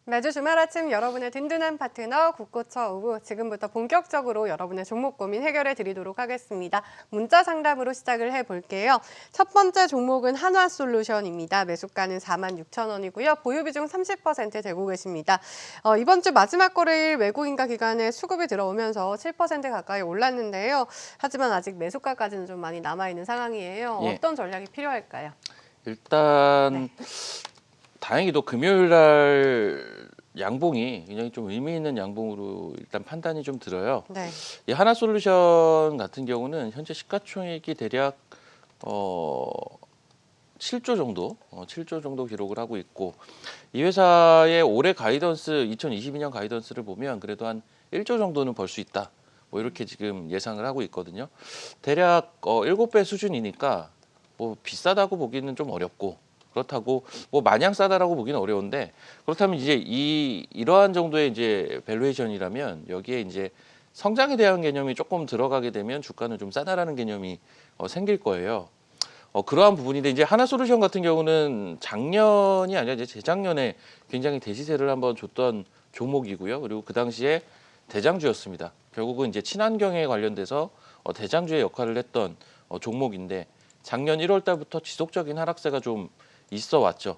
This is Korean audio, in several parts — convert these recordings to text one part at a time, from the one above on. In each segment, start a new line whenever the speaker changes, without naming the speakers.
매주 주말 아침 여러분의 든든한 파트너 국고처 우부 지금부터 본격적으로 여러분의 종목 고민 해결해 드리도록 하겠습니다. 문자 상담으로 시작을 해볼게요. 첫 번째 종목은 한화솔루션입니다. 매수가는 46,000원이고요. 보유 비중 30% 되고 계십니다. 이번 주 마지막 거래일 외국인과 기관의 수급이 들어오면서 7% 가까이 올랐는데요. 하지만 아직 매수가까지는 좀 많이 남아있는 상황이에요.
예.
어떤 전략이 필요할까요?
일단 다행히도 금요일 날 양봉이 굉장히 좀 의미 있는 양봉으로 일단 판단이 좀 들어요.
네.
이 하나솔루션 같은 경우는 현재 시가총액이 대략 7조 정도, 7조 정도 기록을 하고 있고, 이 회사의 올해 가이던스, 2022년 가이던스를 보면 그래도 한 1조 정도는 벌 수 있다. 뭐 이렇게 지금 예상을 하고 있거든요. 대략 7배 수준이니까 뭐 비싸다고 보기는 좀 어렵고, 그렇다고 뭐 마냥 싸다라고 보기는 어려운데, 그렇다면 이제 이러한 정도의 이제 밸류에이션이라면 여기에 이제 성장에 대한 개념이 조금 들어가게 되면 주가는 좀 싸다라는 개념이 생길 거예요. 그러한 부분인데, 이제 하나솔루션 같은 경우는 작년이 아니라 이제 재작년에 굉장히 대시세를 한번 줬던 종목이고요. 그리고 그 당시에 대장주였습니다. 결국은 이제 친환경에 관련돼서 대장주의 역할을 했던 종목인데, 작년 1월 달부터 지속적인 하락세가 좀 있어 왔죠.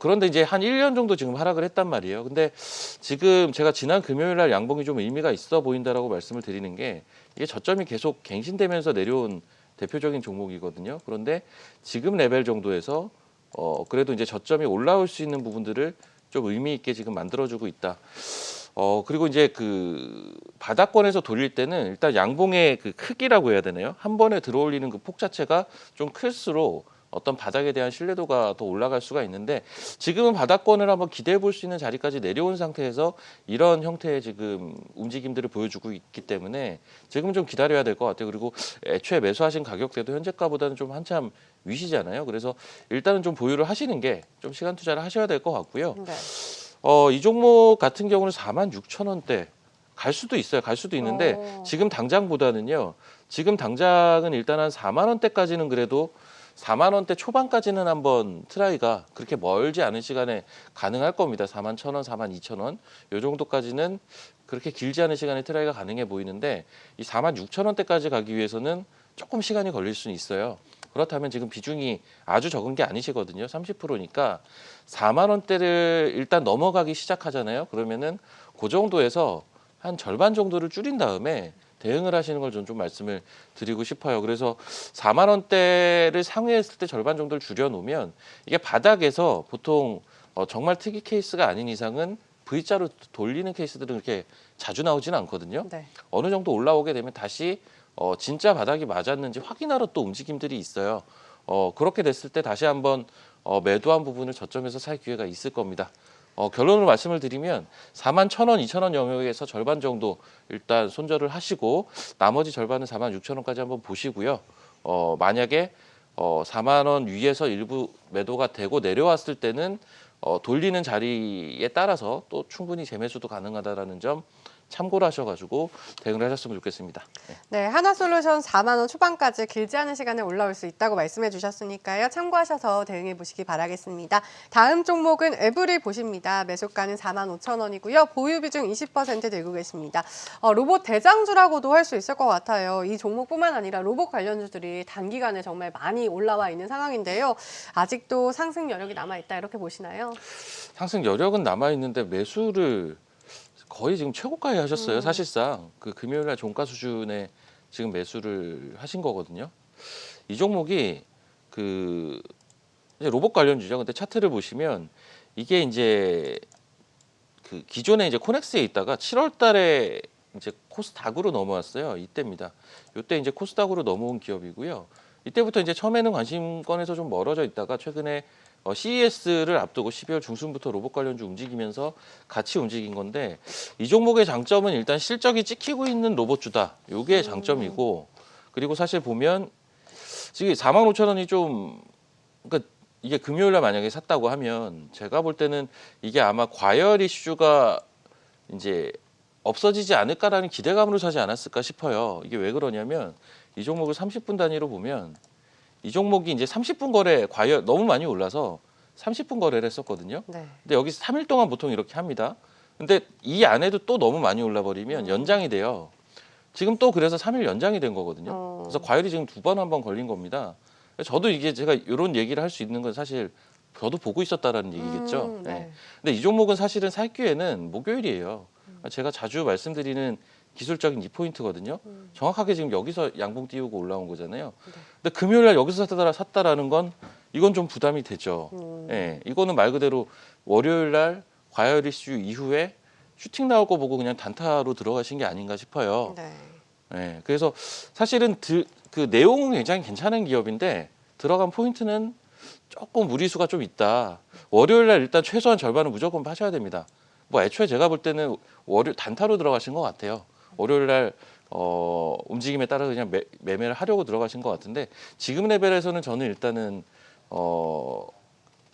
그런데 이제 한 1년 정도 지금 하락을 했단 말이에요. 근데 지금 제가 지난 금요일 날 양봉이 좀 의미가 있어 보인다라고 말씀을 드리는 게, 이게 저점이 계속 갱신되면서 내려온 대표적인 종목이거든요. 그런데 지금 레벨 정도에서 그래도 이제 저점이 올라올 수 있는 부분들을 좀 의미 있게 지금 만들어주고 있다. 그리고 이제 그 바닥권에서 돌릴 때는 일단 양봉의 그 크기라고 해야 되나요? 한 번에 들어올리는 그 폭 자체가 좀 클수록 어떤 바닥에 대한 신뢰도가 더 올라갈 수가 있는데, 지금은 바닥권을 한번 기대해 볼 수 있는 자리까지 내려온 상태에서 이런 형태의 지금 움직임들을 보여주고 있기 때문에 지금은 좀 기다려야 될 것 같아요. 그리고 애초에 매수하신 가격대도 현재가보다는 좀 한참 위시잖아요. 그래서 일단은 좀 보유를 하시는 게 좀 시간 투자를 하셔야 될 것 같고요.
네.
이 종목 같은 경우는 46,000원대 갈 수도 있어요. 갈 수도 있는데 지금 당장보다는요. 지금 당장은 일단 한 4만 원대까지는 그래도 4만 원대 초반까지는 한번 트라이가 그렇게 멀지 않은 시간에 가능할 겁니다. 4만 1,000원, 4만 2,000원 이 정도까지는 그렇게 길지 않은 시간에 트라이가 가능해 보이는데, 이 4만 6천 원대까지 가기 위해서는 조금 시간이 걸릴 수는 있어요. 그렇다면 지금 비중이 아주 적은 게 아니시거든요. 30%니까 4만 원대를 일단 넘어가기 시작하잖아요. 그러면은 그 정도에서 한 절반 정도를 줄인 다음에 대응을 하시는 걸 좀 말씀을 드리고 싶어요. 그래서 4만 원대를 상회했을 때 절반 정도를 줄여놓으면, 이게 바닥에서 보통 정말 특이 케이스가 아닌 이상은 V자로 돌리는 케이스들은 그렇게 자주 나오지는 않거든요.
네.
어느 정도 올라오게 되면 다시 진짜 바닥이 맞았는지 확인하러 또 움직임들이 있어요. 그렇게 됐을 때 다시 한번 매도한 부분을 저점에서 살 기회가 있을 겁니다. 결론을 말씀을 드리면 4만 1,000원, 2,000원 영역에서 절반 정도 일단 손절을 하시고, 나머지 절반은 4만 6천 원까지 한번 보시고요. 만약에 4만 원 위에서 일부 매도가 되고 내려왔을 때는 돌리는 자리에 따라서 또 충분히 재매수도 가능하다라는 점 참고를 하셔가지고 대응을 하셨으면 좋겠습니다.
네, 하나솔루션 4만 원 초반까지 길지 않은 시간에 올라올 수 있다고 말씀해 주셨으니까요. 참고하셔서 대응해 보시기 바라겠습니다. 다음 종목은 에브리 보십니다. 매수가는 4만 5천 원이고요. 보유 비중 20% 되고 계십니다. 로봇 대장주라고도 할 수 있을 것 같아요. 이 종목뿐만 아니라 로봇 관련주들이 단기간에 정말 많이 올라와 있는 상황인데요. 아직도 상승 여력이 남아있다 이렇게 보시나요?
상승 여력은 남아 있는데 매수를 거의 지금 최고가에 하셨어요. 사실상 그 금요일날 종가 수준에 지금 매수를 하신 거거든요. 이 종목이 그 이제 로봇 관련주죠. 근데 차트를 보시면 이게 이제 그 기존에 이제 코넥스에 있다가 7월달에 이제 코스닥으로 넘어왔어요. 이때입니다. 이때 이제 코스닥으로 넘어온 기업이고요. 이때부터 이제 처음에는 관심권에서 좀 멀어져 있다가 최근에 CES를 앞두고 12월 중순부터 로봇 관련주 움직이면서 같이 움직인 건데, 이 종목의 장점은 일단 실적이 찍히고 있는 로봇주다. 이게 장점이고, 그리고 사실 보면 지금 4만 5천 원이 좀, 그러니까 이게 금요일날 만약에 샀다고 하면 제가 볼 때는 이게 아마 과열 이슈가 이제 없어지지 않을까라는 기대감으로 사지 않았을까 싶어요. 이게 왜 그러냐면 이 종목을 30분 단위로 보면 이 종목이 이제 30분 거래 과열 너무 많이 올라서 30분 거래를 했었거든요.
네.
근데 여기 3일 동안 보통 이렇게 합니다. 근데 이 안에도 또 너무 많이 올라버리면 연장이 돼요. 지금 또 그래서 3일 연장이 된 거거든요. 그래서 과열이 지금 2번 한 번 걸린 겁니다. 저도 이게 제가 이런 얘기를 할 수 있는 건 사실 저도 보고 있었다라는 얘기겠죠.
네.
네. 근데 이 종목은 사실은 살 기회는 목요일이에요. 제가 자주 말씀드리는 기술적인 이 포인트거든요. 정확하게 지금 여기서 양봉 띄우고 올라온 거잖아요. 근데 금요일 날 여기서 샀다라는 건 이건 좀 부담이 되죠. 예, 이거는 말 그대로 월요일 날 과열 이슈 이후에 슈팅 나올 거 보고 그냥 단타로 들어가신 게 아닌가 싶어요.
네.
예, 그래서 사실은 그 내용은 굉장히 괜찮은 기업인데 들어간 포인트는 조금 무리수가 좀 있다. 월요일 날 일단 최소한 절반은 무조건 파셔야 됩니다. 뭐 애초에 제가 볼 때는 단타로 들어가신 것 같아요. 월요일 날 움직임에 따라 그냥 매매를 하려고 들어가신 것 같은데 지금 레벨에서는 저는 일단은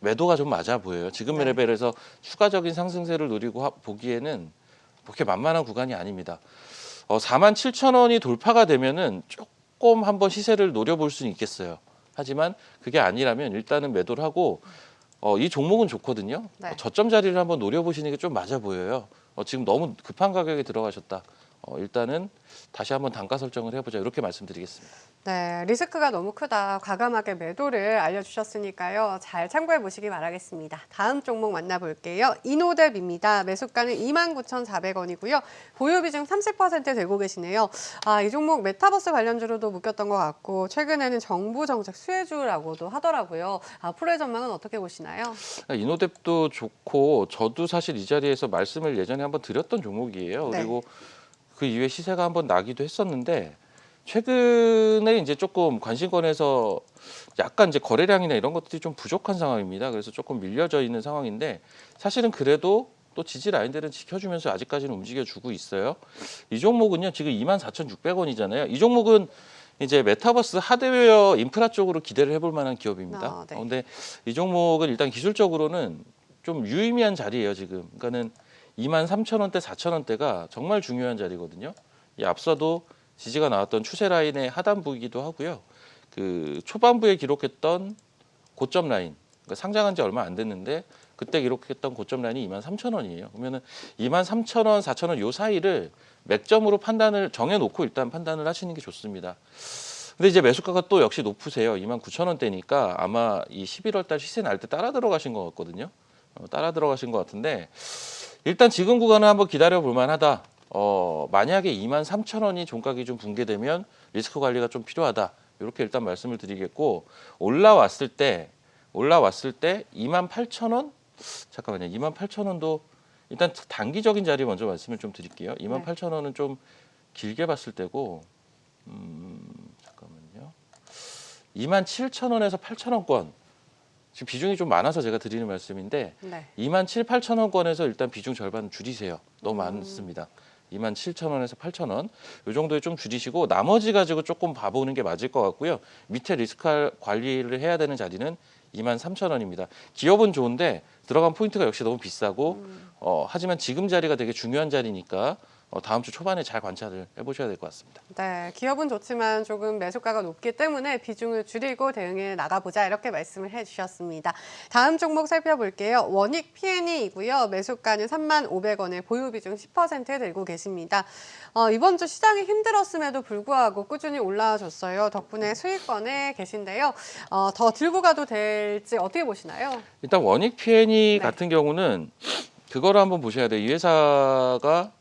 매도가 좀 맞아 보여요. 지금
네.
레벨에서 추가적인 상승세를 노리고 보기에는 그렇게 만만한 구간이 아닙니다. 47,000원이 돌파가 되면은 조금 한번 시세를 노려볼 수는 있겠어요. 하지만 그게 아니라면 일단은 매도를 하고 이 종목은 좋거든요.
네.
저점 자리를 한번 노려보시는 게 좀 맞아 보여요. 지금 너무 급한 가격에 들어가셨다. 일단은 다시 한번 단가 설정을 해보자 이렇게 말씀드리겠습니다.
네, 리스크가 너무 크다. 과감하게 매도를 알려주셨으니까요. 잘 참고해 보시기 바라겠습니다. 다음 종목 만나볼게요. 이노뎁입니다. 매수가는 29,400원이고요. 보유 비중 30% 되고 계시네요. 이 종목 메타버스 관련주로도 묶였던 것 같고 최근에는 정부 정책 수혜주라고도 하더라고요. 앞으로의 전망은 어떻게 보시나요?
이노뎁도 좋고 저도 사실 이 자리에서 말씀을 예전에 한번 드렸던 종목이에요.
네.
그리고 그 이후에 시세가 한번 나기도 했었는데 최근에 이제 조금 관심권에서 약간 이제 거래량이나 이런 것들이 좀 부족한 상황입니다. 그래서 조금 밀려져 있는 상황인데 사실은 그래도 또 지지 라인들은 지켜주면서 아직까지는 움직여주고 있어요. 이 종목은요 지금 24,600원이잖아요. 이 종목은 이제 메타버스 하드웨어 인프라 쪽으로 기대를 해볼 만한 기업입니다.
네.
근데 이 종목은 일단 기술적으로는 좀 유의미한 자리예요 지금. 그러니까는 23,000원대, 4,000원대가 정말 중요한 자리거든요. 이 앞서도 지지가 나왔던 추세 라인의 하단부이기도 하고요. 그 초반부에 기록했던 고점 라인, 그러니까 상장한 지 얼마 안 됐는데 그때 기록했던 고점 라인이 23,000원이에요. 그러면은 23,000원, 4,000원 요 사이를 맥점으로 판단을 정해놓고 일단 판단을 하시는 게 좋습니다. 근데 이제 매수가가 또 역시 높으세요. 29,000원대니까 아마 이 11월 달 시세 날 때 따라 들어가신 것 같거든요. 따라 들어가신 것 같은데 일단 지금 구간은 한번 기다려 볼 만하다. 만약에 23,000원이 종가기 좀 붕괴되면 리스크 관리가 좀 필요하다. 이렇게 일단 말씀을 드리겠고 올라왔을 때 28,000원? 잠깐만요. 28,000원도 일단 단기적인 자리 먼저 말씀을 좀 드릴게요. 28,000원은 좀 길게 봤을 때고 잠깐만요. 27,000원에서 8,000원권 지금 비중이 좀 많아서 제가 드리는 말씀인데
네.
27,000, 8,000원권에서 일단 비중 절반 줄이세요. 너무 많습니다. 27,000원에서 8,000원 이 정도에 좀 줄이시고 나머지 가지고 조금 봐보는 게 맞을 것 같고요. 밑에 리스크 관리를 해야 되는 자리는 23,000원입니다. 기업은 좋은데 들어간 포인트가 역시 너무 비싸고 하지만 지금 자리가 되게 중요한 자리니까 다음 주 초반에 잘 관찰을 해보셔야 될 것 같습니다.
네, 기업은 좋지만 조금 매수가가 높기 때문에 비중을 줄이고 대응해 나가보자 이렇게 말씀을 해주셨습니다. 다음 종목 살펴볼게요. 원익 P&E이고요. 매수가는 35,000원에 보유 비중 10% 들고 계십니다. 이번 주 시장이 힘들었음에도 불구하고 꾸준히 올라와줬어요. 덕분에 수익권에 계신데요. 더 들고 가도 될지 어떻게 보시나요?
일단 원익 P&E
네.
같은 경우는 그거를 한번 보셔야 돼요. 이 회사가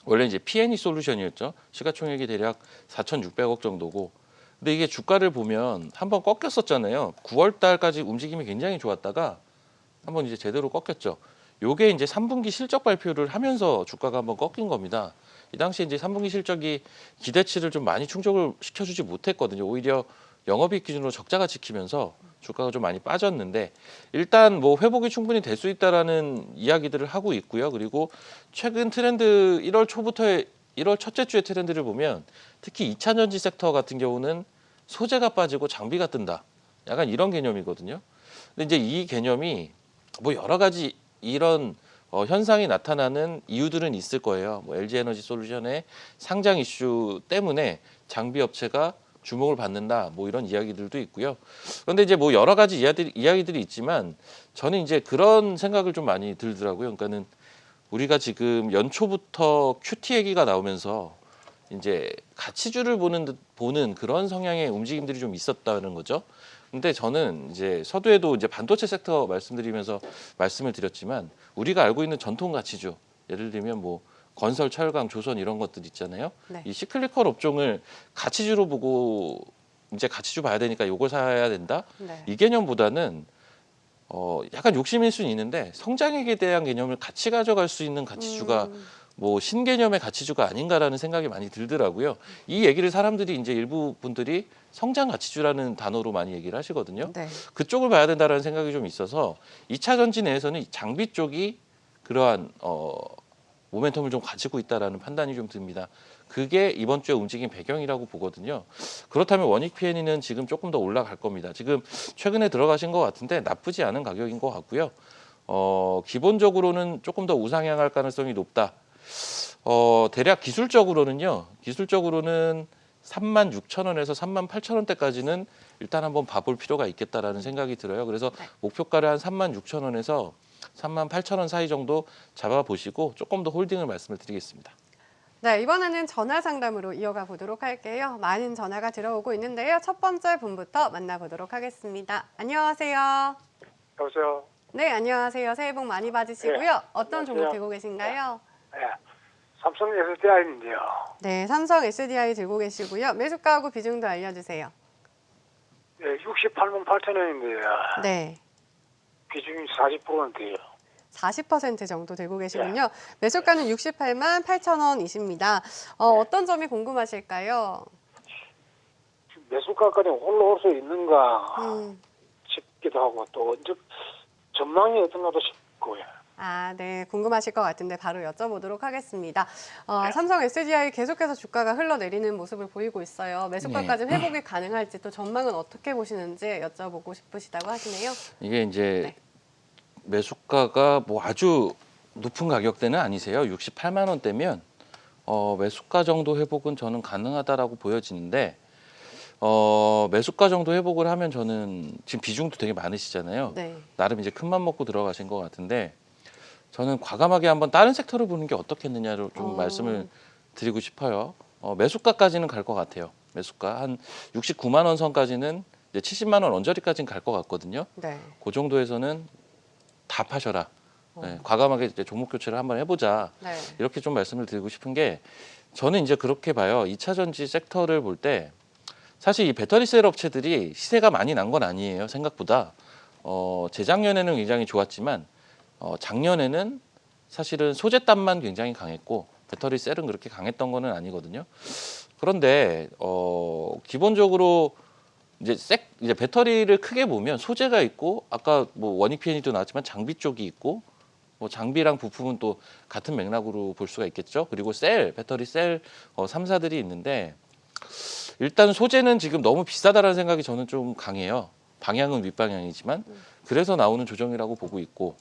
원래 이제 P&E 솔루션이었죠. 시가총액이 대략 4,600억 정도고. 근데 이게 주가를 보면 한번 꺾였었잖아요. 9월 달까지 움직임이 굉장히 좋았다가 한번 이제 제대로 꺾였죠. 요게 이제 3분기 실적 발표를 하면서 주가가 한번 꺾인 겁니다. 이 당시에 이제 3분기 실적이 기대치를 좀 많이 충족을 시켜주지 못했거든요. 오히려 영업이익 기준으로 적자가 찍히면서 주가가 좀 많이 빠졌는데 일단 뭐 회복이 충분히 될 수 있다라는 이야기들을 하고 있고요. 그리고 최근 트렌드 1월 초부터의 1월 첫째 주의 트렌드를 보면 특히 2차 전지 섹터 같은 경우는 소재가 빠지고 장비가 뜬다. 약간 이런 개념이거든요. 근데 이제 이 개념이 뭐 여러 가지 이런 현상이 나타나는 이유들은 있을 거예요. 뭐 LG 에너지 솔루션의 상장 이슈 때문에 장비 업체가 주목을 받는다. 뭐 이런 이야기들도 있고요. 그런데 이제 뭐 여러 가지 이야기들이 있지만 저는 이제 그런 생각을 좀 많이 들더라고요. 그러니까는 우리가 지금 연초부터 큐티 얘기가 나오면서 이제 가치주를 보는 그런 성향의 움직임들이 좀 있었다는 거죠. 근데 저는 이제 서두에도 이제 반도체 섹터 말씀드리면서 말씀을 드렸지만 우리가 알고 있는 전통 가치주, 예를 들면 뭐 건설, 철강, 조선 이런 것들 있잖아요.
네.
이 시클리컬 업종을 가치주로 보고 이제 가치주 봐야 되니까 요걸 사야 된다.
네.
이 개념보다는 약간 욕심일 수는 있는데 성장액에 대한 개념을 같이 가져갈 수 있는 가치주가 뭐 신개념의 가치주가 아닌가라는 생각이 많이 들더라고요. 이 얘기를 사람들이 이제 일부 분들이 성장 가치주라는 단어로 많이 얘기를 하시거든요.
네.
그쪽을 봐야 된다라는 생각이 좀 있어서 2차 전지 내에서는 장비 쪽이 그러한 모멘텀을 좀 가지고 있다라는 판단이 좀 듭니다. 그게 이번 주에 움직인 배경이라고 보거든요. 그렇다면 원익 P&E는 지금 조금 더 올라갈 겁니다. 지금 최근에 들어가신 것 같은데 나쁘지 않은 가격인 것 같고요. 기본적으로는 조금 더 우상향할 가능성이 높다. 대략 기술적으로는 36,000원에서 38,000원대까지는 일단 한번 봐볼 필요가 있겠다라는 생각이 들어요. 그래서
네.
목표가를 한 36,000원에서 38,000원 사이 정도 잡아보시고 조금 더 홀딩을 말씀을 드리겠습니다.
네, 이번에는 전화 상담으로 이어가 보도록 할게요. 많은 전화가 들어오고 있는데요. 첫 번째 분부터 만나보도록 하겠습니다. 안녕하세요.
여보세요.
네, 안녕하세요. 새해 복 많이 받으시고요.
네,
어떤 종목
안녕하세요.
들고 계신가요?
네. 삼성 SDI인데요.
네, 삼성 SDI 들고 계시고요. 매수가하고 비중도 알려주세요.
네, 68만 8천 원인데요.
네,
비중이 40%인데요.
40% 정도 들고 계시군요. 매수가는 68만 8천 원이십니다. 어떤 점이 궁금하실까요?
매수가까지 올라올 수 있는가
음.
싶기도 하고 또 언제 전망이 어떤가도 싶고요.
아, 네. 궁금하실 것 같은데 바로 여쭤보도록 하겠습니다. 삼성 SDI 계속해서 주가가 흘러내리는 모습을 보이고 있어요. 매수가까지 회복이 가능할지 또 전망은 어떻게 보시는지 여쭤보고 싶으시다고 하시네요.
이게 이제
네.
매수가가 뭐 아주 높은 가격대는 아니세요. 68만 원대면 매수가 정도 회복은 저는 가능하다라고 보여지는데 매수가 정도 회복을 하면 저는 지금 비중도 되게 많으시잖아요.
네.
나름 이제 큰맘 먹고 들어가신 것 같은데 저는 과감하게 한번 다른 섹터를 보는 게 어떻겠느냐로 좀 말씀을 드리고 싶어요. 매수가까지는 갈 것 같아요. 매수가 한 69만 원 선까지는 이제 70만 원 언저리까지는 갈 것 같거든요.
네.
그 정도에서는 다 파셔라. 네, 과감하게 이제 종목 교체를 한번 해보자.
네.
이렇게 좀 말씀을 드리고 싶은 게 저는 이제 그렇게 봐요. 2차 전지 섹터를 볼 때 사실 이 배터리 셀 업체들이 시세가 많이 난 건 아니에요. 생각보다. 재작년에는 굉장히 좋았지만 작년에는 사실은 소재단만 굉장히 강했고 배터리 셀은 그렇게 강했던 거는 아니거든요. 그런데 기본적으로 이제 배터리를 크게 보면 소재가 있고 아까 뭐 원익 P&E도 나왔지만 장비 쪽이 있고 뭐 장비랑 부품은 또 같은 맥락으로 볼 수가 있겠죠. 그리고 배터리 셀 3사들이 있는데 일단 소재는 지금 너무 비싸다라는 생각이 저는 좀 강해요. 방향은 윗방향이지만 그래서 나오는 조정이라고 보고 있고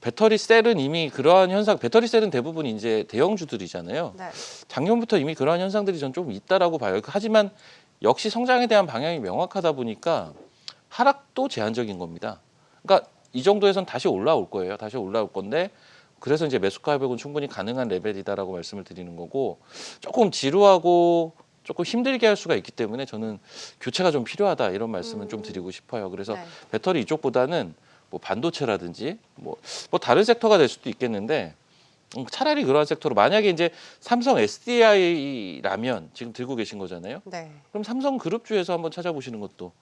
배터리 셀은 이미 그러한 현상, 배터리 셀은 대부분 이제 대형주들이잖아요.
네.
작년부터 이미 그러한 현상들이 전 좀 있다라고 봐요. 하지만 역시 성장에 대한 방향이 명확하다 보니까 하락도 제한적인 겁니다. 그러니까 이 정도에선 다시 올라올 거예요. 다시 올라올 건데 그래서 이제 매수가 회복은 충분히 가능한 레벨이다라고 말씀을 드리는 거고 조금 지루하고 조금 힘들게 할 수가 있기 때문에 저는 교체가 좀 필요하다 이런 말씀은 좀 드리고 싶어요. 그래서
네.
배터리 이쪽보다는 뭐 반도체라든지 뭐 다른 섹터가 될 수도 있겠는데 차라리 그러한 섹터로 만약에 이제 삼성 SDI라면 지금 들고 계신 거잖아요.
네.
그럼 삼성그룹주에서 한번 찾아보시는 것도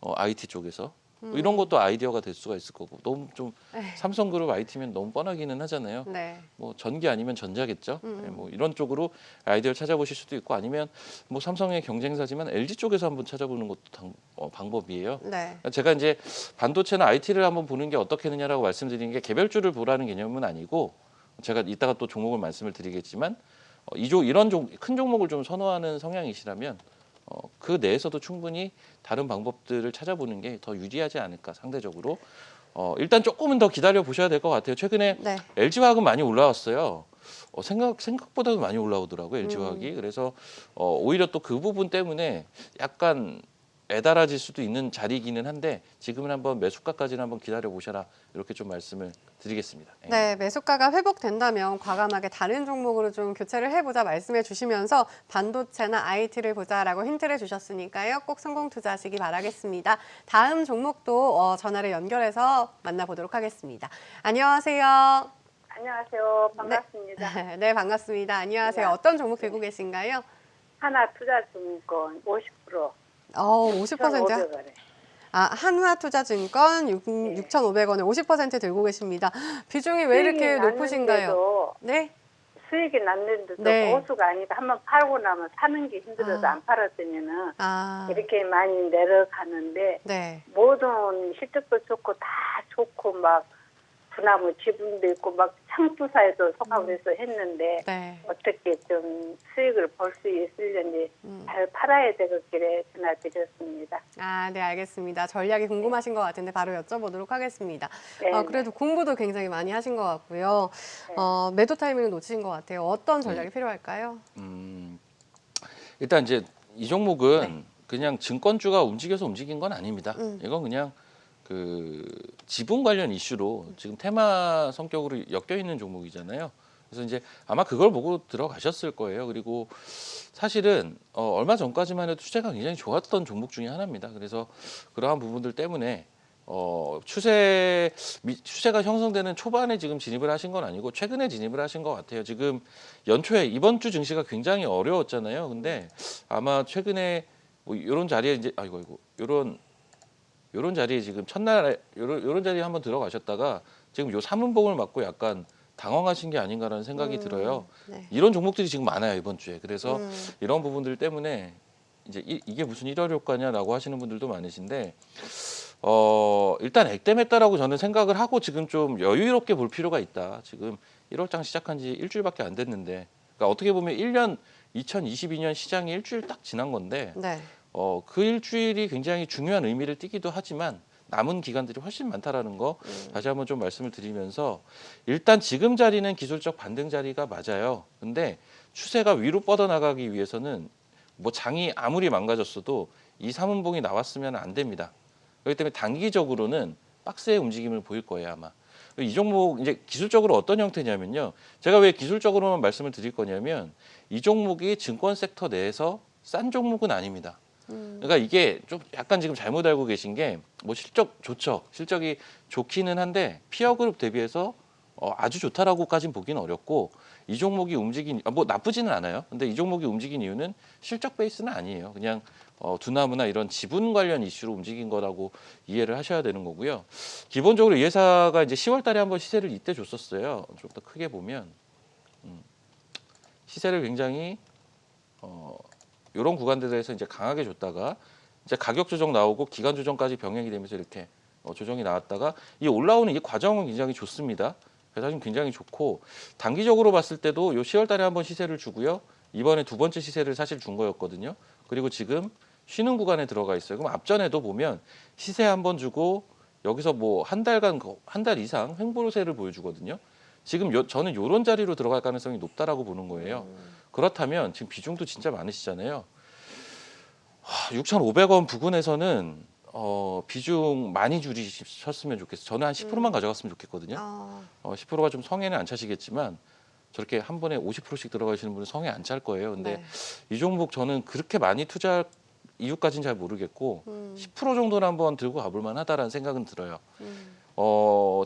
IT 쪽에서 뭐 이런 것도 아이디어가 될 수가 있을 거고 너무 좀
네.
삼성그룹 IT면 너무 뻔하기는 하잖아요.
네.
뭐 전기 아니면 전자겠죠. 네, 뭐 이런 쪽으로 아이디어를 찾아보실 수도 있고 아니면 뭐 삼성의 경쟁사지만 LG 쪽에서 한번 찾아보는 것도 방법이에요.
네.
제가 이제 반도체나 IT를 한번 보는 게 어떻겠느냐라고 말씀드리는 게 개별주를 보라는 개념은 아니고 제가 이따가 또 종목을 말씀을 드리겠지만 이런 큰 종목을 좀 선호하는 성향이시라면 그 내에서도 충분히 다른 방법들을 찾아보는 게 더 유리하지 않을까 상대적으로 일단 조금은 더 기다려 보셔야 될 것 같아요. 최근에
네.
LG화학은 많이 올라왔어요. 생각보다도 많이 올라오더라고요, LG화학이. 그래서 오히려 또 그 부분 때문에 약간 애달아질 수도 있는 자리이기는 한데 지금은 한번 매수가까지는 한번 기다려 보셔라 이렇게 좀 말씀을 드리겠습니다. 예.
네, 매수가가 회복된다면 과감하게 다른 종목으로 좀 교체를 해보자 말씀해 주시면서 반도체나 IT를 보자라고 힌트를 주셨으니까요. 꼭 성공 투자하시기 바라겠습니다. 다음 종목도 전화를 연결해서 만나보도록 하겠습니다. 안녕하세요.
안녕하세요. 반갑습니다.
네, 반갑습니다. 안녕하세요.
네.
어떤 종목 들고 계신가요?
하나투자증권 50%.
50%요?
1,500원에.
한화투자증권 6,500원에 50% 들고 계십니다. 비중이 왜 이렇게 높으신가요? 네.
수익이 났는데도
네.
보수가 아니고 한번 팔고 나면 사는 게 힘들어서 안 팔았더니는 이렇게 많이 내려가는데
네.
모든 실적도 좋고 다 좋고 막 부나무 지분도 있고 막 상투사에도 속하고 해서 했는데
네.
어떻게 좀 수익을 볼 수 있으려니 잘 팔아야 되겠길래 전화드렸습니다.
네, 알겠습니다. 전략이 궁금하신 것 같은데 바로 여쭤보도록 하겠습니다.
네,
그래도 공부도 굉장히 많이 하신 것 같고요.
네.
매도 타이밍을 놓치신 것 같아요. 어떤 전략이 필요할까요?
일단 이제 이 종목은 그냥 증권주가 움직여서 움직인 건 아닙니다. 이건 그냥 그 지분 관련 이슈로 지금 테마 성격으로 엮여 있는 종목이잖아요. 그래서 이제 아마 그걸 보고 들어가셨을 거예요. 그리고 사실은 얼마 전까지만 해도 추세가 굉장히 좋았던 종목 중에 하나입니다. 그래서 그러한 부분들 때문에 추세가 형성되는 초반에 지금 진입을 하신 건 아니고 최근에 진입을 하신 것 같아요. 지금 연초에 이번 주 증시가 굉장히 어려웠잖아요. 근데 아마 최근에 뭐 이런 자리에 이제 요런 자리에 지금 첫날에 요런 자리에 한번 들어가셨다가 지금 요 삼은봉을 맞고 약간 당황하신 게 아닌가라는 생각이 들어요.
네.
이런 종목들이 지금 많아요, 이번 주에. 그래서 이런 부분들 때문에 이제 이게 무슨 1월 효과냐라고 하시는 분들도 많으신데 일단 액땜했다라고 저는 생각을 하고 지금 좀 여유롭게 볼 필요가 있다. 지금 1월장 시작한 지 일주일밖에 안 됐는데 그러니까 어떻게 보면 2022년 시장이 일주일 딱 지난 건데
네.
그 일주일이 굉장히 중요한 의미를 띠기도 하지만 남은 기간들이 훨씬 많다라는 거 다시 한번 좀 말씀을 드리면서 일단 지금 자리는 기술적 반등 자리가 맞아요. 근데 추세가 위로 뻗어나가기 위해서는 뭐 장이 아무리 망가졌어도 이 삼은봉이 나왔으면 안 됩니다. 그렇기 때문에 단기적으로는 박스의 움직임을 보일 거예요, 아마. 이 종목 이제 기술적으로 어떤 형태냐면요. 제가 왜 기술적으로만 말씀을 드릴 거냐면 이 종목이 증권 섹터 내에서 싼 종목은 아닙니다. 그러니까 이게 좀 약간 지금 잘못 알고 계신 게 뭐 실적 좋죠. 실적이 좋기는 한데 피어 그룹 대비해서 아주 좋다라고까지는 보기는 어렵고 이 종목이 움직인 뭐 나쁘지는 않아요. 근데 이 종목이 움직인 이유는 실적 베이스는 아니에요. 그냥 두나무나 이런 지분 관련 이슈로 움직인 거라고 이해를 하셔야 되는 거고요. 기본적으로 이 회사가 이제 10월 달에 한번 시세를 이때 줬었어요. 좀 더 크게 보면 시세를 굉장히 이런 구간들에서 이제 강하게 줬다가 이제 가격 조정 나오고 기간 조정까지 병행이 되면서 이렇게 조정이 나왔다가 이 올라오는 이 과정은 굉장히 좋습니다. 그래서 지금 굉장히 좋고 단기적으로 봤을 때도 요 10월 달에 한번 시세를 주고요. 이번에 두 번째 시세를 사실 준 거였거든요. 그리고 지금 쉬는 구간에 들어가 있어요. 그럼 앞전에도 보면 시세 한번 주고 여기서 뭐 한 달 이상 횡보세를 보여주거든요. 지금 저는 이런 자리로 들어갈 가능성이 높다라고 보는 거예요. 그렇다면 지금 비중도 진짜 많으시잖아요. 6,500원 부근에서는 비중 많이 줄이셨으면 좋겠어요. 저는 한 10%만 가져갔으면 좋겠거든요. 10%가 좀 성에는 안 차시겠지만 저렇게 한 번에 50%씩 들어가시는 분은 성에 안 찰 거예요. 근데 이 종목 저는 그렇게 많이 투자할 이유까지는 잘 모르겠고 10% 정도는 한번 들고 가볼 만하다라는 생각은 들어요.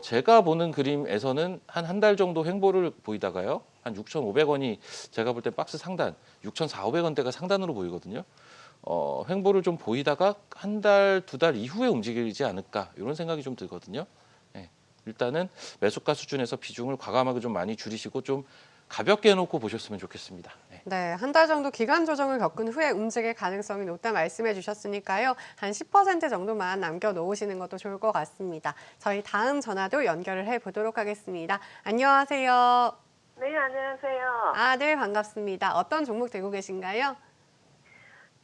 제가 보는 그림에서는 한 달 정도 횡보를 보이다가요. 한 6,500원이 제가 볼 때 박스 상단 6,400~500원대가 상단으로 보이거든요. 횡보를 좀 보이다가 한 달, 두 달 이후에 움직이지 않을까 이런 생각이 좀 들거든요. 네, 일단은 매수가 수준에서 비중을 과감하게 좀 많이 줄이시고 좀 가볍게 해놓고 보셨으면 좋겠습니다.
네, 한 달 정도 기간 조정을 겪은 후에 움직일 가능성이 높다 말씀해 주셨으니까요. 한 10% 정도만 남겨놓으시는 것도 좋을 것 같습니다. 저희 다음 전화도 연결을 해보도록 하겠습니다. 안녕하세요.
네, 안녕하세요.
네, 반갑습니다. 어떤 종목 들고 계신가요?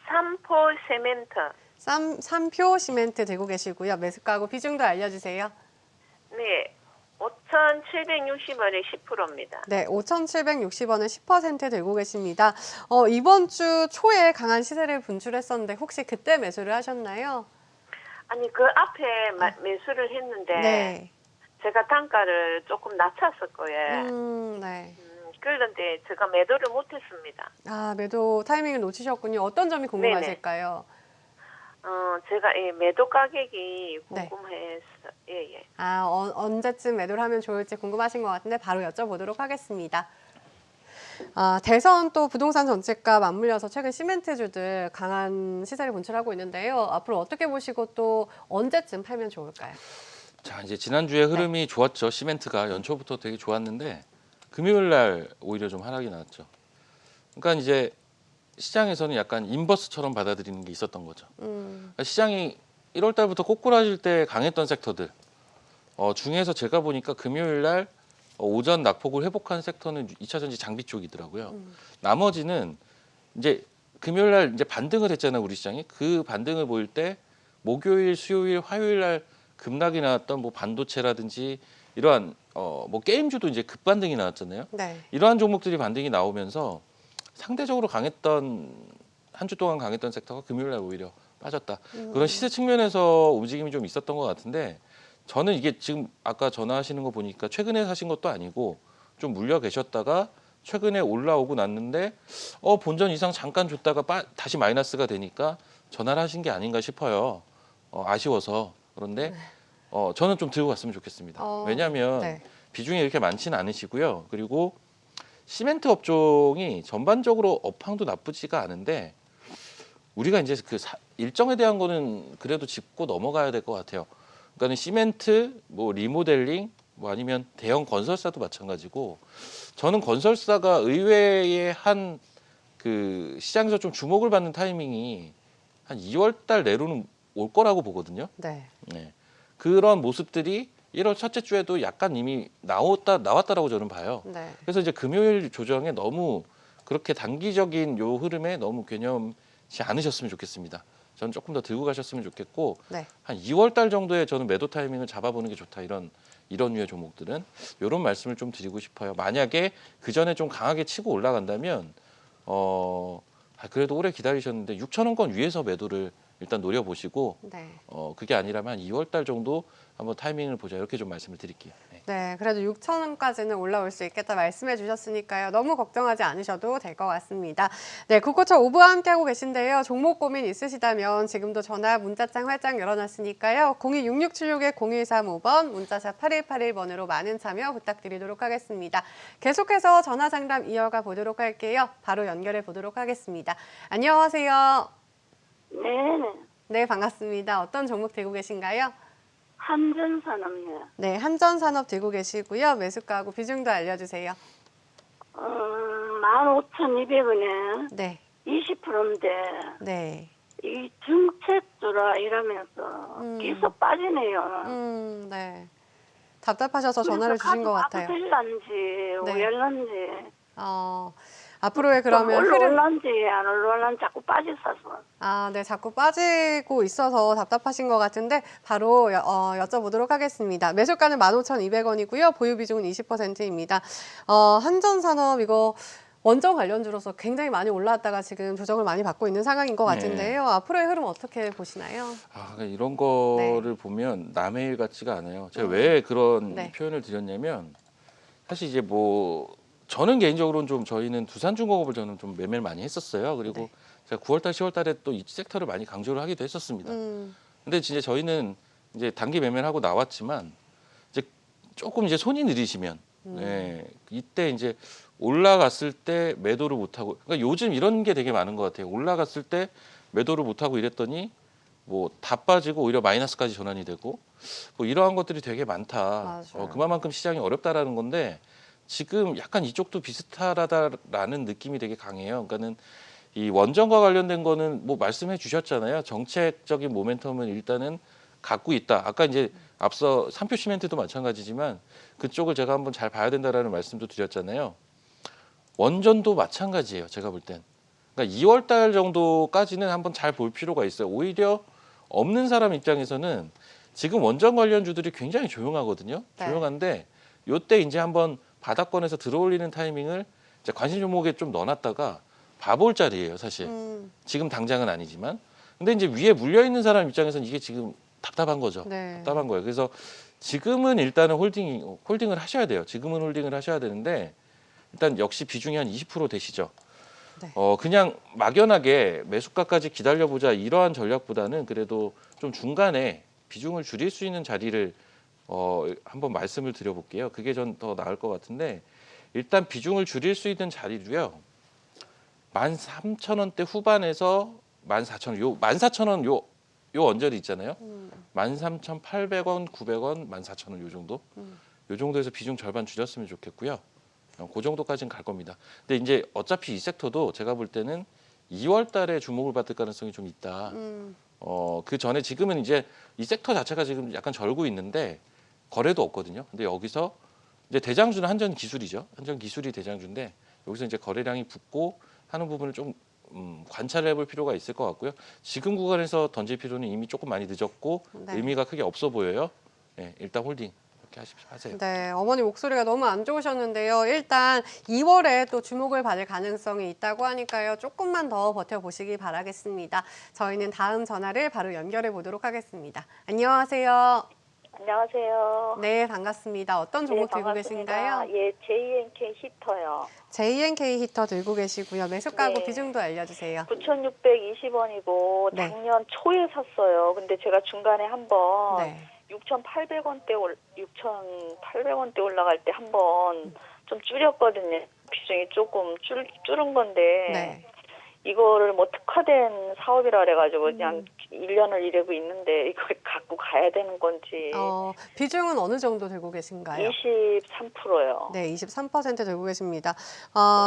삼포 세멘트.
삼표 시멘트 들고 계시고요. 매수가하고 비중도 알려주세요.
네, 5,000
5,760원에 10%입니다.
네, 5,760원에 10% 들고 계십니다. 이번 주 초에 강한 시세를 분출했었는데 혹시 그때 매수를 하셨나요?
아니 그 앞에 매수를 했는데
네.
제가 단가를 조금 낮췄을 거예요.
네.
그런데 제가 매도를 못했습니다.
아, 매도 타이밍을 놓치셨군요. 어떤 점이 궁금하실까요?
제가 이 매도 가격이
네.
궁금해서 예.
아, 언제쯤 매도를 하면 좋을지 궁금하신 것 같은데 바로 여쭤보도록 하겠습니다. 대선 또 부동산 정책과 맞물려서 최근 시멘트주들 강한 시세를 분출하고 있는데요. 앞으로 어떻게 보시고 또 언제쯤 팔면 좋을까요?
자, 이제 지난주에 흐름이 좋았죠. 시멘트가 연초부터 되게 좋았는데 금요일 날 오히려 좀 하락이 나왔죠. 그러니까 이제 시장에서는 약간 인버스처럼 받아들이는 게 있었던 거죠. 그러니까 시장이 1월 달부터 꼬꾸라질 때 강했던 섹터들 중에서 제가 보니까 금요일 날 오전 낙폭을 회복한 섹터는 2차 전지 장비 쪽이더라고요. 나머지는 이제 금요일 날 이제 반등을 했잖아요, 우리 시장이. 그 반등을 보일 때 목요일, 수요일, 화요일 날 급락이 나왔던 뭐 반도체라든지 이러한 뭐 게임주도 이제 급반등이 나왔잖아요.
네.
이러한 종목들이 반등이 나오면서 상대적으로 강했던 한 주 동안 강했던 섹터가 금요일 날 오히려 빠졌다. 그런 시세 측면에서 움직임이 좀 있었던 것 같은데 저는 이게 지금 아까 전화하시는 거 보니까 최근에 사신 것도 아니고 좀 물려 계셨다가 최근에 올라오고 났는데 본전 이상 잠깐 줬다가 다시 마이너스가 되니까 전화를 하신 게 아닌가 싶어요. 아쉬워서. 그런데 저는 좀 들고 갔으면 좋겠습니다. 왜냐하면
네.
비중이 이렇게 많지는 않으시고요. 그리고 시멘트 업종이 전반적으로 업황도 나쁘지가 않은데 우리가 이제 그 일정에 대한 거는 그래도 짚고 넘어가야 될 것 같아요. 그러니까 시멘트, 뭐 리모델링, 뭐 아니면 대형 건설사도 마찬가지고 저는 건설사가 의외의 한 그 시장에서 좀 주목을 받는 타이밍이 한 2월 달 내로는 올 거라고 보거든요.
네.
네. 그런 모습들이 1월 첫째 주에도 약간 이미 나왔다라고 저는 봐요.
네.
그래서 이제 금요일 조정에 너무 그렇게 단기적인 요 흐름에 너무 괴념치 않으셨으면 좋겠습니다. 저는 조금 더 들고 가셨으면 좋겠고
네.
한 2월 달 정도에 저는 매도 타이밍을 잡아보는 게 좋다 이런 류의 종목들은 이런 말씀을 좀 드리고 싶어요. 만약에 그 전에 좀 강하게 치고 올라간다면 그래도 오래 기다리셨는데 6,000원권 위에서 매도를 일단 노려보시고
네.
그게 아니라면 한 2월 달 정도 한번 타이밍을 보자 이렇게 좀 말씀을 드릴게요. 네.
네, 그래도 6,000원까지는 올라올 수 있겠다 말씀해 주셨으니까요. 너무 걱정하지 않으셔도 될 것 같습니다. 네, 국고처 오브와 함께하고 계신데요. 종목 고민 있으시다면 지금도 전화 문자창 활짝 열어놨으니까요. 026676-0135번 문자샵 8181번으로 많은 참여 부탁드리도록 하겠습니다. 계속해서 전화 상담 이어가 보도록 할게요. 바로 연결해 보도록 하겠습니다. 안녕하세요.
네네.
네, 반갑습니다. 어떤 종목 들고 계신가요?
한전산업이요.
네, 한전산업 들고 계시고요. 매수가하고 비중도 알려주세요.
15,200원에
네,
20%인데
네.
이 정책주라 이러면서 계속 빠지네요.
네. 답답하셔서 전화를 주신 것 같아요.
될란지
네.
우열란지
앞으로의 그러면 흐름,
올라올란지 안 올라올란지 자꾸 빠져서.
네, 자꾸 빠지고 있어서 답답하신 것 같은데 바로 여쭤보도록 하겠습니다. 매수가는 15,200원이고요. 보유 비중은 20%입니다. 한전산업 이거 원전 관련주로서 굉장히 많이 올라왔다가 지금 조정을 많이 받고 있는 상황인 것 같은데요. 앞으로의 흐름 어떻게 보시나요?
그러니까 이런 거를 보면 남의 일 같지가 않아요. 제가 왜 그런
네.
표현을 드렸냐면 사실 이제 뭐 저는 개인적으로는 좀 저희는 두산중공업을 저는 좀 매매를 많이 했었어요. 그리고
네.
제가 9월달, 10월달에 또 이 섹터를 많이 강조를 하기도 했었습니다. 근데 진짜 저희는 이제 단기 매매를 하고 나왔지만 이제 조금 이제 손이 느리시면 네, 이때 이제 올라갔을 때 매도를 못 하고 그러니까 요즘 이런 게 되게 많은 것 같아요. 올라갔을 때 매도를 못 하고 이랬더니 뭐 다 빠지고 오히려 마이너스까지 전환이 되고 뭐 이러한 것들이 되게 많다.
맞아요.
그만큼 시장이 어렵다라는 건데 지금 약간 이쪽도 비슷하다라는 느낌이 되게 강해요. 그러니까는 이 원전과 관련된 거는 뭐 말씀해 주셨잖아요. 정책적인 모멘텀은 일단은 갖고 있다. 아까 이제 앞서 삼표 시멘트도 마찬가지지만 그쪽을 제가 한번 잘 봐야 된다라는 말씀도 드렸잖아요. 원전도 마찬가지예요. 제가 볼 땐. 그러니까 2월 달 정도까지는 한번 잘 볼 필요가 있어요. 오히려 없는 사람 입장에서는 지금 원전 관련주들이 굉장히 조용하거든요.
네.
조용한데 요때 이제 한번 바닥권에서 들어올리는 타이밍을 이제 관심 종목에 좀 넣어놨다가 봐볼 자리예요, 사실. 지금 당장은 아니지만. 근데 이제 위에 물려 있는 사람 입장에서는 이게 지금 답답한 거죠.
네.
답답한 거예요. 그래서 지금은 일단은 홀딩을 하셔야 돼요. 지금은 홀딩을 하셔야 되는데 일단 역시 비중이 한 20% 되시죠.
네.
그냥 막연하게 매수가까지 기다려보자 이러한 전략보다는 그래도 좀 중간에 비중을 줄일 수 있는 자리를 한번 말씀을 드려볼게요. 그게 전 더 나을 것 같은데 일단 비중을 줄일 수 있는 자리도요. 13,000원대 후반에서 14,000원, 요 14,000원 요 언저리 있잖아요. 13,800원, 900원, 14,000원 요 정도. 요 정도에서 비중 절반 줄였으면 좋겠고요. 그 정도까지는 갈 겁니다. 근데 이제 어차피 이 섹터도 제가 볼 때는 2월 달에 주목을 받을 가능성이 좀 있다. 그 전에 지금은 이제 이 섹터 자체가 지금 약간 절고 있는데 거래도 없거든요. 근데 여기서 이제 대장주는 한전 기술이죠. 한전 기술이 대장주인데 여기서 이제 거래량이 붙고 하는 부분을 좀 관찰해 볼 필요가 있을 것 같고요. 지금 구간에서 던질 필요는 이미 조금 많이 늦었고
네.
의미가 크게 없어 보여요. 네, 일단 홀딩 이렇게 하세요.
네, 어머니 목소리가 너무 안 좋으셨는데요. 일단 2월에 또 주목을 받을 가능성이 있다고 하니까요. 조금만 더 버텨보시기 바라겠습니다. 저희는 다음 전화를 바로 연결해 보도록 하겠습니다. 안녕하세요.
안녕하세요.
네, 반갑습니다. 어떤 종목
네,
들고
반갑습니다.
계신가요?
예, JNK 히터요.
JNK 히터 들고 계시고요. 매수가하고
네.
비중도 알려주세요.
9,620원이고
네.
작년 초에 샀어요. 근데 제가 중간에 한번
네.
6,800원대 올라갈 때 한번 좀 줄였거든요. 비중이 조금 줄은 건데
네.
이거를 뭐 특화된 사업이라 그래가지고 그냥 1년을 이러고 있는데 이걸 갖고 가야 되는 건지
비중은 어느 정도 들고 계신가요?
23%요.
네, 23% 들고 계십니다.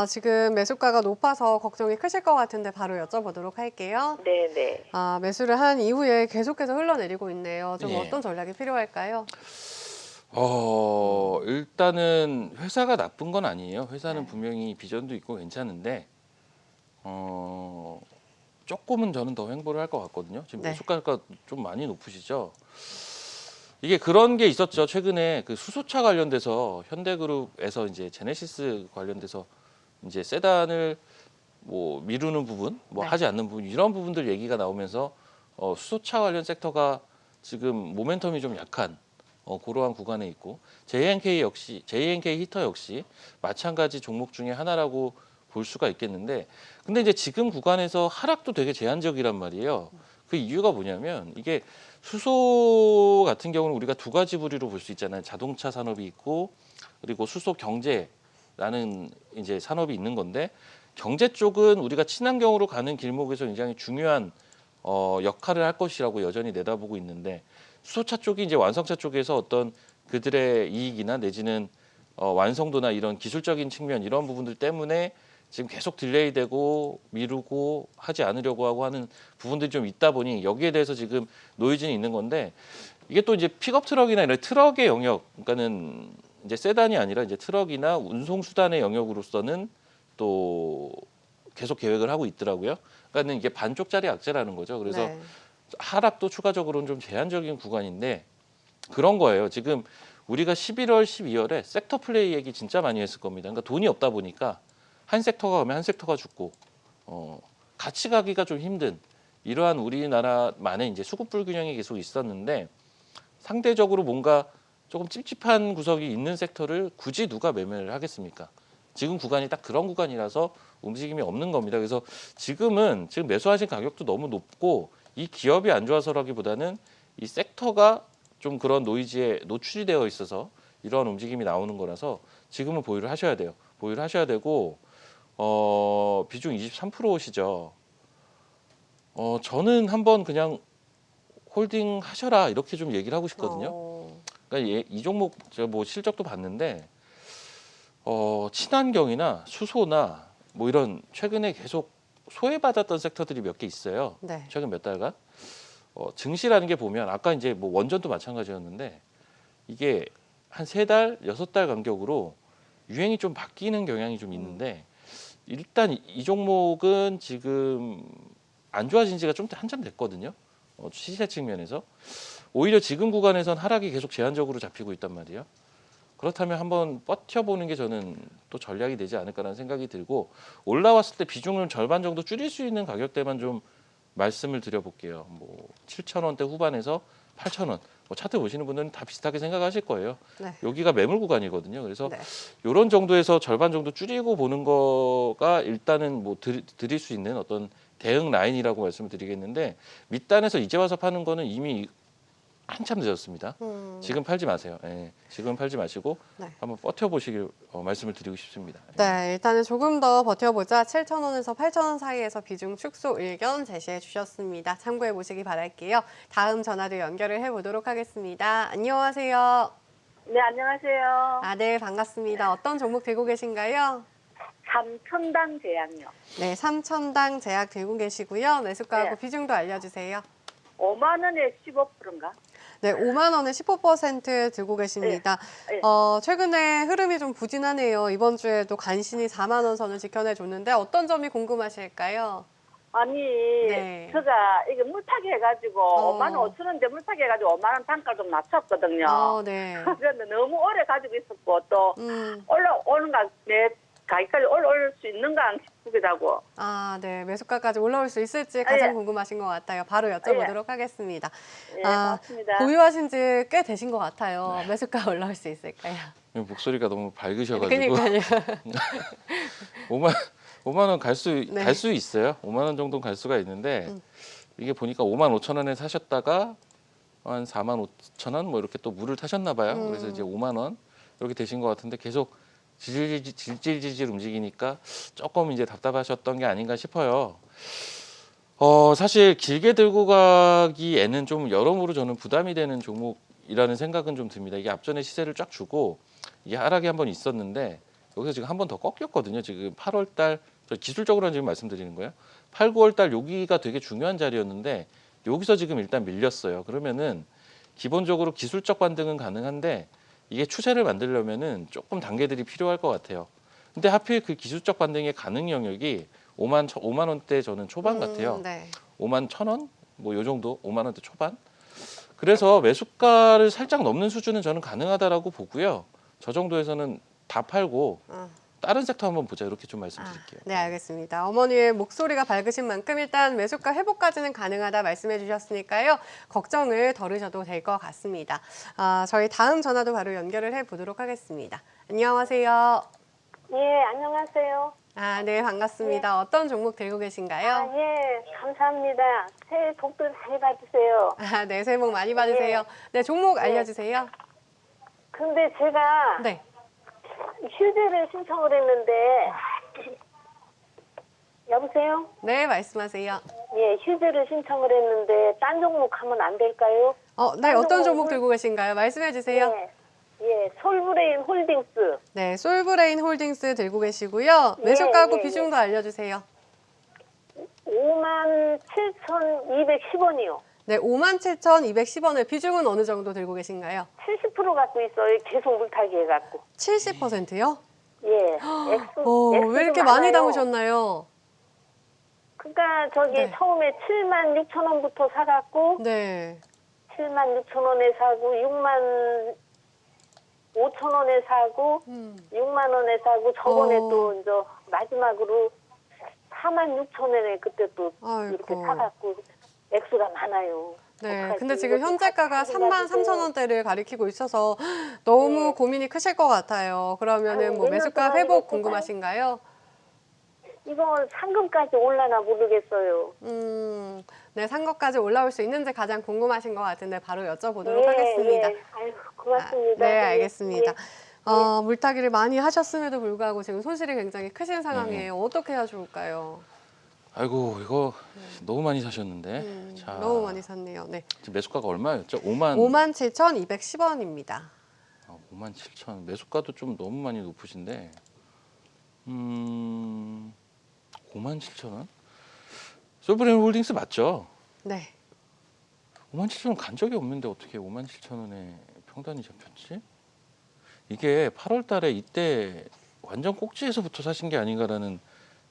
지금 매수가가 높아서 걱정이 크실 것 같은데 바로 여쭤보도록 할게요.
네네.
매수를 한 이후에 계속해서 흘러내리고 있네요. 좀
예.
어떤 전략이 필요할까요?
일단은 회사가 나쁜 건 아니에요. 회사는
네.
분명히 비전도 있고 괜찮은데 조금은 저는 더 횡보를 할 것 같거든요. 지금
네.
매수가가 좀 많이 높으시죠. 이게 그런 게 있었죠. 최근에 그 수소차 관련돼서 현대그룹에서 이제 제네시스 관련돼서 이제 세단을 뭐 미루는 부분, 뭐
네.
하지 않는 부분 이런 부분들 얘기가 나오면서 수소차 관련 섹터가 지금 모멘텀이 좀 약한 그러한 구간에 있고 JNK 히터 역시 마찬가지 종목 중에 하나라고 볼 수가 있겠는데 근데 이제 지금 구간에서 하락도 되게 제한적이란 말이에요. 그 이유가 뭐냐면 이게 수소 같은 경우는 우리가 두 가지 부류로 볼 수 있잖아요. 자동차 산업이 있고 그리고 수소 경제라는 이제 산업이 있는 건데 경제 쪽은 우리가 친환경으로 가는 길목에서 굉장히 중요한 역할을 할 것이라고 여전히 내다보고 있는데 수소차 쪽이 이제 완성차 쪽에서 어떤 그들의 이익이나 내지는 완성도나 이런 기술적인 측면 이런 부분들 때문에 지금 계속 딜레이되고 미루고 하지 않으려고 하고 하는 부분들이 좀 있다 보니 여기에 대해서 지금 노이즈는 있는 건데 이게 또 이제 픽업 트럭이나 이런 트럭의 영역, 그러니까는 이제 세단이 아니라 이제 트럭이나 운송 수단의 영역으로서는 또 계속 계획을 하고 있더라고요. 그러니까는 이게 반쪽짜리 악재라는 거죠. 그래서
네.
하락도 추가적으로는 좀 제한적인 구간인데 그런 거예요. 지금 우리가 11월, 12월에 섹터 플레이 얘기 진짜 많이 했을 겁니다. 그러니까 돈이 없다 보니까 한 섹터가 가면 한 섹터가 죽고 같이 가기가 좀 힘든 이러한 우리나라만의 이제 수급 불균형이 계속 있었는데 상대적으로 뭔가 조금 찝찝한 구석이 있는 섹터를 굳이 누가 매매를 하겠습니까? 지금 구간이 딱 그런 구간이라서 움직임이 없는 겁니다. 그래서 지금 매수하신 가격도 너무 높고 이 기업이 안 좋아서라기보다는 이 섹터가 좀 그런 노이즈에 노출이 되어 있어서 이러한 움직임이 나오는 거라서 지금은 보유를 하셔야 돼요. 보유를 하셔야 되고 비중 23%시죠. 저는 한번 그냥 홀딩 하셔라 이렇게 좀 얘기를 하고 싶거든요. 그러니까 이 종목 제가 뭐 실적도 봤는데 친환경이나 수소나 뭐 이런 최근에 계속 소외받았던 섹터들이 몇 개 있어요.
네.
최근 몇 달간 증시라는 게 보면 아까 이제 뭐 원전도 마찬가지였는데 이게 한 3달, 6달 간격으로 유행이 좀 바뀌는 경향이 좀 있는데 일단 이 종목은 지금 안 좋아진 지가 좀 한참 됐거든요. 시세 측면에서 오히려 지금 구간에선 하락이 계속 제한적으로 잡히고 있단 말이에요. 그렇다면 한번 버텨보는 게 저는 또 전략이 되지 않을까라는 생각이 들고 올라왔을 때 비중을 절반 정도 줄일 수 있는 가격대만 좀 말씀을 드려볼게요. 뭐 7,000원대 후반에서 8,000원. 뭐 차트 보시는 분들은 다 비슷하게 생각하실 거예요.
네.
여기가 매물 구간이거든요. 그래서
네.
이런 정도에서 절반 정도 줄이고 보는 거가 일단은 뭐 드릴 수 있는 어떤 대응 라인이라고 말씀을 드리겠는데 밑단에서 이제 와서 파는 거는 이미 한참 늦었습니다. 지금 팔지 마세요. 예, 지금 팔지 마시고
네.
한번 버텨보시길 말씀을 드리고 싶습니다. 예.
네, 일단은 조금 더 버텨보자. 7,000원에서 8,000원 사이에서 비중 축소 의견 제시해 주셨습니다. 참고해 보시기 바랄게요. 다음 전화도 연결을 해보도록 하겠습니다. 안녕하세요.
네, 안녕하세요.
아, 네, 반갑습니다. 어떤 종목 들고 계신가요?
삼천당 제약요.
네, 3,000당 제약 들고 계시고요. 매수가하고
네.
비중도 알려주세요.
5만 원에 15%인가?
네, 5만 원에 15% 들고 계십니다.
네.
최근에 흐름이 좀 부진하네요. 이번 주에도 간신히 4만 원 선을 지켜내줬는데 어떤 점이 궁금하실까요?
아니,
네.
제가 이게 물타기 해가지고 5만 5천 원대 물타기 해가지고 5만 원 단가 좀 낮췄거든요.
네.
그런데 너무 오래 가지고 있었고 또 올라오는가 내 가격까지 올라올 수 있는가 싶기도 하고.
아, 네. 매수가까지 올라올 수 있을지 가장
예.
궁금하신 것 같아요. 바로 여쭤보도록 하겠습니다.
예, 맞습니다.
보유하신 지 꽤 되신 것 같아요. 매수가 올라올 수 있을까요?
목소리가 너무 밝으셔가지고
그러니까요.
5만 원 갈 수
네.
있어요. 5만 원 정도는 갈 수가 있는데 이게 보니까 5만 5천 원에 사셨다가 한 4만 5천 원 뭐 이렇게 또 물을 타셨나 봐요. 그래서 이제 5만 원 이렇게 되신 것 같은데 계속 질질질질 움직이니까 조금 이제 답답하셨던 게 아닌가 싶어요. 사실 길게 들고 가기에는 좀 여러모로 저는 부담이 되는 종목이라는 생각은 좀 듭니다. 이게 앞전에 시세를 쫙 주고 이게 하락이 한번 있었는데 여기서 지금 한 번 더 꺾였거든요. 지금 8월 달 기술적으로는 지금 말씀드리는 거예요. 8, 9월 달 여기가 되게 중요한 자리였는데 여기서 지금 일단 밀렸어요. 그러면은 기본적으로 기술적 반등은 가능한데 이게 추세를 만들려면은 조금 단계들이 필요할 것 같아요. 근데 하필 그 기술적 반등의 가능 영역이 5만 원대 저는 초반 같아요.
네.
5만 1,000원 뭐 요 정도 5만 원대 초반. 그래서 매수가를 살짝 넘는 수준은 저는 가능하다라고 보고요. 저 정도에서는 다 팔고 다른 섹터 한번 보자 이렇게 좀 말씀드릴게요.
네, 알겠습니다. 어머니의 목소리가 밝으신 만큼 일단 매수가 회복까지는 가능하다 말씀해 주셨으니까요. 걱정을 덜으셔도 될 것 같습니다. 저희 다음 전화도 바로 연결을 해보도록 하겠습니다. 안녕하세요.
예, 안녕하세요.
네, 반갑습니다. 어떤 종목 들고 계신가요?
예, 감사합니다. 새해 복도 많이 받으세요.
네, 새해 복 많이 받으세요. 네, 종목 알려주세요.
근데 제가
네.
휴재를 신청을 했는데, 여보세요?
네, 말씀하세요.
예, 휴재를 신청을 했는데, 딴 종목 하면 안 될까요?
네, 어떤 종목 들고 계신가요? 말씀해 주세요.
예, 솔브레인 홀딩스.
네, 솔브레인 홀딩스 들고 계시고요. 매수가하고
예.
비중도 알려주세요.
57,210원이요.
네, 57,210원을 비중은 어느 정도 들고 계신가요?
70% 갖고 있어요. 계속 물타기 해갖고.
70%요?
예,
왜 이렇게 많이 담으셨나요?
그러니까 저기
네.
처음에 76,000원부터 사갖고
네.
76,000원에 사고 65,000원에 사고 6만 원에 사고 저번에 또 이제 마지막으로 46,000원에 그때 또 이렇게
아이고.
사갖고 액수가 많아요.
네,
어떡하지?
근데 지금
이것도
현재가가
다
33,000원대를 가리키고 있어서 너무
네.
고민이 크실 것 같아요. 그러면은
아니,
뭐 매수가
내년
회복
동안에
궁금하신가요?
이거 상금까지 올라나 모르겠어요.
네, 상거까지 올라올 수 있는지 가장 궁금하신 것 같은데 바로 여쭤보도록
예,
하겠습니다.
예. 아유, 고맙습니다.
네, 알겠습니다.
예.
물타기를 많이 하셨음에도 불구하고 지금 손실이 굉장히 크신 상황이에요. 어떻게 해야 좋을까요?
아이고 이거 너무 많이 사셨는데. 자,
너무 많이 샀네요. 네.
지금 매수가가 얼마였죠? 5만
57,210원입니다.
5만 7천. 매수가도 좀 너무 많이 높으신데. 5만 7천 원? 솔브레인 홀딩스 맞죠?
네.
5만 7천 원 간 적이 없는데 어떻게 5만 7천 원에 평단이 잡혔지? 이게 8월 달에 이때 완전 꼭지에서부터 사신 게 아닌가라는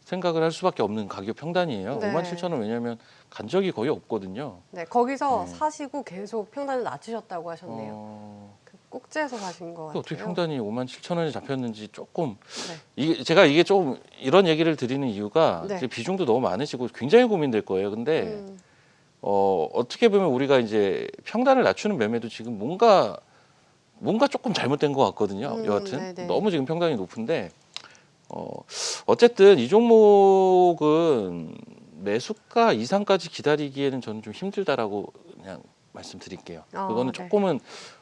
생각을 할 수밖에 없는 가격 평단이에요.
네.
5만 7천 원 왜냐하면 간 적이 거의 없거든요.
네, 거기서
네.
사시고 계속 평단을 낮추셨다고 하셨네요. 꼭지에서 사신 것 같아요.
어떻게 평단이 57,000원에 잡혔는지 조금
네.
제가 이게 좀 이런 얘기를 드리는 이유가
네.
이제 비중도 너무 많으시고 굉장히 고민될 거예요. 근데 어떻게 보면 우리가 이제 평단을 낮추는 매매도 지금 뭔가 조금 잘못된 것 같거든요. 여하튼
네네.
너무 지금 평단이 높은데 어쨌든 이 종목은 매수가 이상까지 기다리기에는 저는 좀 힘들다라고 그냥 말씀드릴게요. 그거는
네.
조금은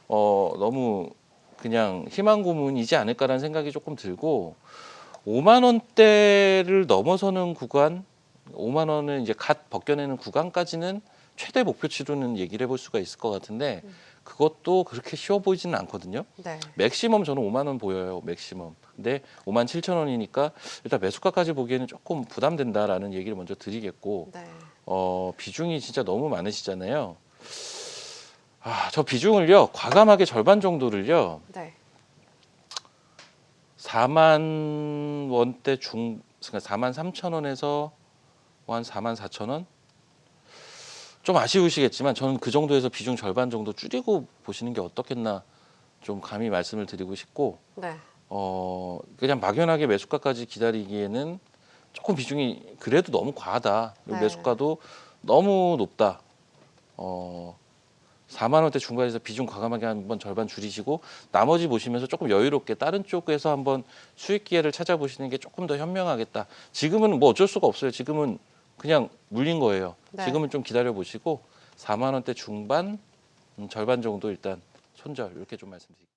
너무 그냥 희망 고문이지 않을까라는 생각이 조금 들고 5만 원대를 넘어서는 구간, 5만 원을 이제 갓 벗겨내는 구간까지는 최대 목표치로는 얘기를 해볼 수가 있을 것 같은데 그것도 그렇게 쉬워 보이지는 않거든요.
네.
맥시멈 저는 5만 원 보여요. 맥시멈. 근데 57,000원이니까 일단 매수가까지 보기에는 조금 부담된다라는 얘기를 먼저 드리겠고
네.
비중이 진짜 너무 많으시잖아요. 저 비중을요. 과감하게 절반 정도를요.
네.
4만 원대 그러니까 43,000원에서 한 44,000원? 좀 아쉬우시겠지만 저는 그 정도에서 비중 절반 정도 줄이고 보시는 게 어떻겠나 좀 감히 말씀을 드리고 싶고
네.
그냥 막연하게 매수가까지 기다리기에는 조금 비중이 그래도 너무 과하다. 그리고
네.
매수가도 너무 높다. 4만 원대 중반에서 비중 과감하게 한번 절반 줄이시고 나머지 보시면서 조금 여유롭게 다른 쪽에서 한번 수익 기회를 찾아보시는 게 조금 더 현명하겠다. 지금은 뭐 어쩔 수가 없어요. 지금은 그냥 물린 거예요.
네.
지금은 좀 기다려 보시고 4만 원대 중반 절반 정도 일단 손절 이렇게 좀 말씀드릴게요.